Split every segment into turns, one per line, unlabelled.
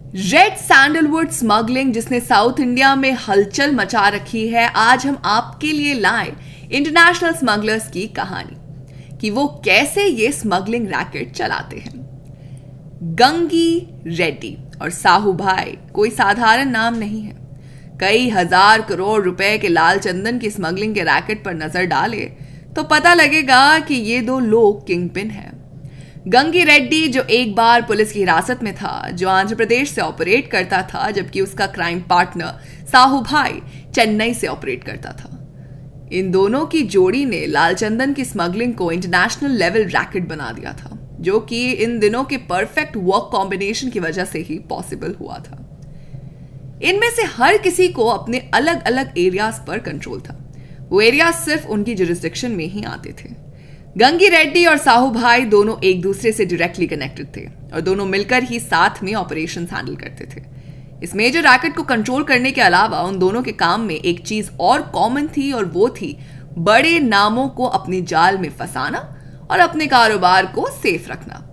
Red sandalwood smuggling जिसने south India में हलचल मचा रखी है, आज हम आपके लिए लाए इंटरनेशनल स्मगलर्स की कहानी कि वो कैसे ये स्मगलिंग रैकेट चलाते हैं। गंगी रेड्डी और साहू भाई कोई साधारण नाम नहीं है। कई हजार करोड़ रुपए के लाल चंदन की स्मगलिंग के रैकेट पर नजर डाले तो पता लगेगा कि ये दो लोग किंगपिन हैं। गंगी रेड्डी जो एक बार पुलिस की हिरासत में था, जो आंध्र प्रदेश से ऑपरेट करता था, जबकि उसका क्राइम पार्टनर साहू भाई चेन्नई से ऑपरेट करता था। इन दोनों की जोड़ी ने लालचंदन की स्मगलिंग को इंटरनेशनल लेवल रैकेट बना दिया था, जो कि इन दिनों के परफेक्ट वर्क कॉम्बिनेशन की वजह से ही पॉसिबल हुआ था। इनमें से हर किसी को अपने अलग अलग एरियाज पर कंट्रोल था। वो एरिया सिर्फ उनकी जुरिस्डिक्शन में ही आते थे। गंगी रेड्डी और साहू भाई दोनों एक दूसरे से डायरेक्टली कनेक्टेड थे और दोनों मिलकर ही साथ में ऑपरेशंस हैंडल करते थे। इस मेजर रैकेट को कंट्रोल करने के अलावा उन दोनों के काम में एक चीज और कॉमन थी, और वो थी बड़े नामों को अपनी जाल में फंसाना और अपने कारोबार को सेफ रखना।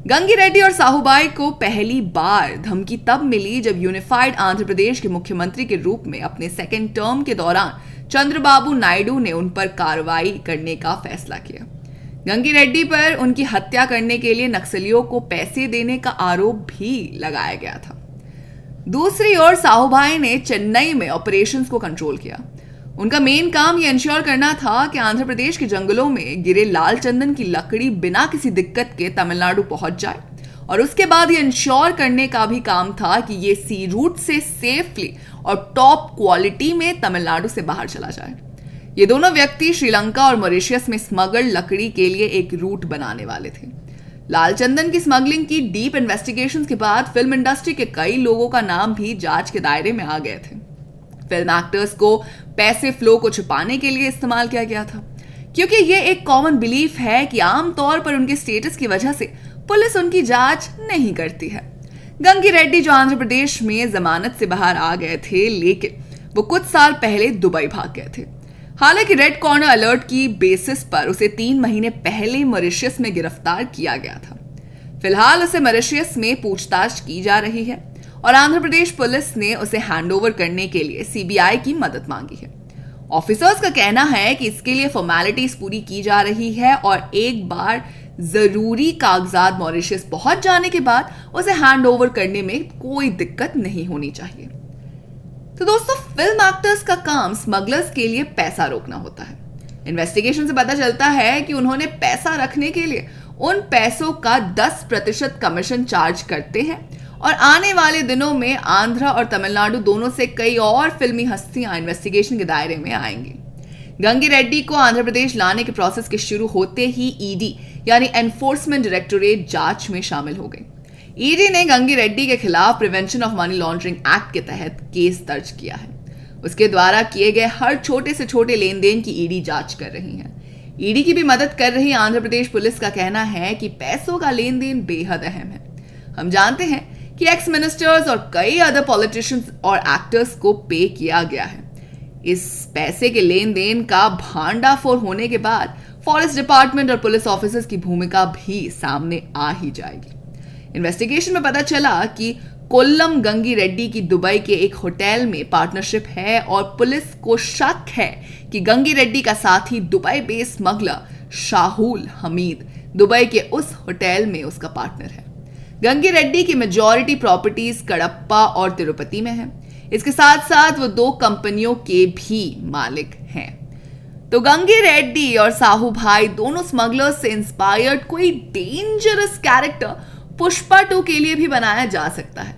गंगी रेड्डी और साहू भाई को पहली बार धमकी तब मिली जब यूनिफाइड आंध्र प्रदेश के मुख्यमंत्री के रूप में अपने सेकेंड टर्म के दौरान चंद्रबाबू नायडू ने उन पर कार्रवाई करने का फैसला किया। गंगी रेड्डी पर उनकी हत्या करने के लिए नक्सलियों को पैसे देने का आरोप भी लगाया गया था। दूसरी ओर साहू भाई ने चेन्नई में ऑपरेशंस को कंट्रोल किया। उनका मेन काम यह इंश्योर करना था कि आंध्र प्रदेश के जंगलों में गिरे लाल चंदन की लकड़ी बिना किसी दिक्कत के तमिलनाडु पहुंच जाए, और उसके बाद यह इंश्योर करने का भी काम था कि ये सी रूट से सेफली और टॉप क्वालिटी में तमिलनाडु से बाहर चला जाए। ये दोनों व्यक्ति श्रीलंका और मॉरिशस में स्मगल्ड लकड़ी के लिए एक रूट बनाने वाले थे। लालचंदन की स्मगलिंग की डीप इन्वेस्टिगेशंस के बाद फिल्म इंडस्ट्री के कई लोगों का नाम भी जांच के दायरे में आ गए थे। फिल्म एक्टर्स को पैसे फ्लो को छुपाने के लिए इस्तेमाल किया गया था, क्योंकि ये एक कॉमन बिलीफ है कि आमतौर पर उनके स्टेटस की वजह से पुलिस उनकी जांच नहीं करती है। गंगी रेड्डी जो आंध्र प्रदेश में जमानत से बाहर आ गए थे, लेकिन वो कुछ साल पहले दुबई भाग गए थे। हालांकि रेड कॉर्नर अलर्ट की बेसिस पर उसे 3 महीने पहले मॉरिशस में गिरफ्तार किया गया था। फिलहाल उसे मॉरिशस में पूछताछ की जा रही है और आंध्र प्रदेश पुलिस ने उसे हैंडओवर करने के लिए सीबीआई की मदद मांगी है। ऑफिसर्स का कहना है कि इसके लिए फॉर्मेलिटीज पूरी की जा रही है और एक बार जरूरी कागजात मॉरिशस पहुंच जाने के बाद उसे हैंडओवर करने में कोई दिक्कत नहीं होनी चाहिए। तो दोस्तों, फिल्म एक्टर्स का काम स्मगलर्स के लिए पैसा रोकना होता है। इन्वेस्टिगेशन से पता चलता है कि उन्होंने पैसा रखने के लिए उन पैसों का 10% कमीशन चार्ज करते हैं, और आने वाले दिनों में आंध्र और तमिलनाडु दोनों से कई और फिल्मी हस्तियां इन्वेस्टिगेशन के दायरे में आएंगी। गंगी रेड्डी को आंध्र प्रदेश लाने के प्रोसेस के शुरू होते ही ईडी यानी एनफोर्समेंट डायरेक्टोरेट जांच में शामिल हो गई। ईडी ने गंगी रेड्डी के खिलाफ prevention of money laundering act के तहत केस दर्ज किया है। उसके द्वारा किए गए हर छोटे से छोटे लेन देन की ईडी जांच कर रही है। ईडी की भी मदद कर रही आंध्र प्रदेश पुलिस का कहना है कि पैसों का लेन देन बेहद अहम है। हम जानते हैं कि एक्स मिनिस्टर्स और कई अदर पॉलिटिशियंस और एक्टर्स को पे किया गया है। इस पैसे के लेन देन का भांडाफोड़ होने के बाद फॉरेस्ट डिपार्टमेंट और पुलिस ऑफिसर्स की भूमिका भी सामने आ ही जाएगी। इन्वेस्टिगेशन में पता चला कि कोल्लम गंगी रेड्डी की दुबई के एक होटल में पार्टनरशिप है, और पुलिस को शक है कि गंगी रेड्डी का साथी Dubai based smuggler Shahul Hamid Dubai के उस होटल में उसका पार्टनर है। गंगी रेड्डी की मेजॉरिटी प्रॉपर्टीज कडप्पा और तिरुपति में है। इसके साथ साथ वो 2 कंपनियों के भी मालिक हैं। तो गंगी रेड्डी और साहू भाई दोनों स्मगलर्स से इंस्पायर्ड कोई डेंजरस कैरेक्टर पुष्पा 2 के लिए भी बनाया जा सकता है,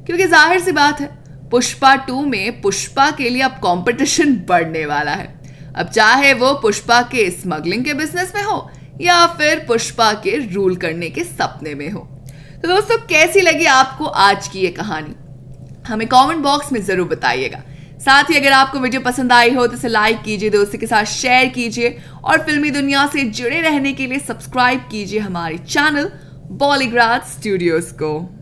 क्योंकि जाहिर सी बात है पुष्पा 2 में पुष्पा के लिए अब कंपटीशन बढ़ने वाला है। अब चाहे वो पुष्पा के स्मगलिंग के बिजनेस में हो या फिर पुष्पा के रूल करने के सपने में हो। तो दोस्तों, कैसी लगी आपको आज की ये कहानी? हमें कमेंट बॉक्स में जरूर बताइएगा। साथ ही अगर आपको वीडियो पसंद आई हो तो इसे लाइक कीजिए, दोस्तों के साथ शेयर कीजिए, और फिल्मी दुनिया से जुड़े रहने के लिए सब्सक्राइब कीजिए हमारे चैनल बॉलीग्राड स्टूडियोज को।